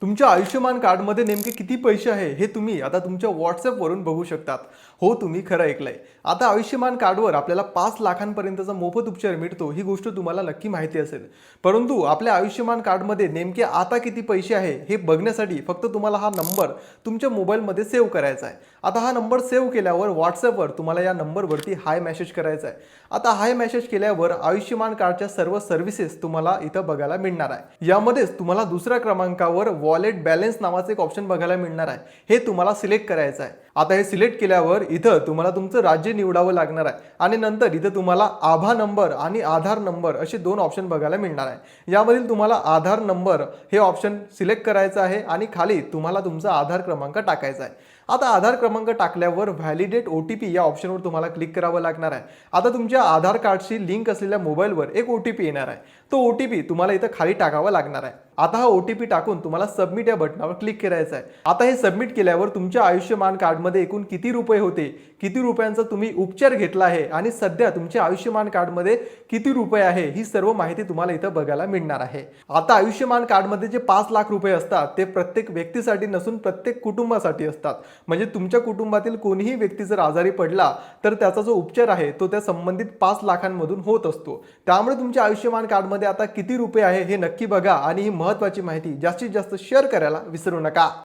तुमच्या आयुष्यमान कार्डमध्ये नेमके किती पैसे आहे हे तुम्ही आता तुमच्या व्हॉट्सअपवरून बघू शकतात. हो, तुम्ही खरं ऐकलंय. आता आयुष्यमान कार्डवर आपल्याला 5 लाखांपर्यंतचा मोफत उपचार मिळतो ही गोष्ट तुम्हाला नक्की माहिती असेल. परंतु आपल्या आयुष्यमान कार्डमध्ये नेमके आता किती पैसे आहे हे बघण्यासाठी फक्त तुम्हाला हा नंबर तुमच्या मोबाईलमध्ये सेव्ह करायचा आहे. आता हा नंबर सेव्ह केल्यावर व्हॉट्सअपवर तुम्हाला या नंबरवरती हाय मेसेज करायचा आहे. आता हाय मेसेज केल्यावर आयुष्यमान कार्डच्या सर्व सर्व्हिसेस तुम्हाला इथं बघायला मिळणार आहे. यामध्येच तुम्हाला दुसऱ्या क्रमांकावर वॉलेट बॅलन्स नावाचे एक ऑप्शन बघायला मिळणार आहे. हे तुम्हाला सिलेक्ट करायचं आहे. आता हे सिलेक्ट केल्यावर इथं तुम्हाला तुमचं राज्य निवडावं लागणार आहे आणि नंतर इथं तुम्हाला आभा नंबर आणि आधार नंबर असे 2 ऑप्शन बघायला मिळणार आहे. यामधील तुम्हाला आधार नंबर हे ऑप्शन सिलेक्ट करायचं आहे आणि खाली तुम्हाला तुमचा आधार क्रमांक टाकायचा आहे. आता आधार क्रमांक टाकल्यावर व्हॅलिडेट OTP या ऑप्शनवर तुम्हाला क्लिक करावं लागणार आहे. आता तुमच्या आधार कार्डशी लिंक असलेल्या मोबाईलवर एक OTP येणार आहे. तो OTP तुम्हाला इथं खाली टाकावा लागणार आहे. आता हा OTP टाकून तुम्हाला सबमिट या बटनावर क्लिक करायचं आहे. आता हे सबमिट केल्यावर तुमच्या आयुष्यमान कार्डमध्ये एकूण किती रुपये होते, किती रुपयांचा तुम्ही उपचार घेतला आहे आणि सध्या तुमच्या आयुष्यमान कार्डमध्ये किती रुपये आहे ही सर्व माहिती तुम्हाला इथं बघायला मिळणार आहे. आता आयुष्यमान कार्डमध्ये जे 5 लाख रुपये असतात ते प्रत्येक व्यक्तीसाठी नसून प्रत्येक कुटुंबासाठी असतात. म्हणजे तुमच्या कुटुंबातील कोणीही व्यक्ती जर आजारी पडला तर त्याचा जो उपचार आहे तो त्या संबंधित 5 लाखांमधून होत असतो. त्यामुळे तुमच्या आयुष्यमान कार्डमध्ये आता किती रुपये आहे हे नक्की बघा आणि ही महत्त्वाची माहिती जास्तीत जास्त शेअर करायला विसरू नका.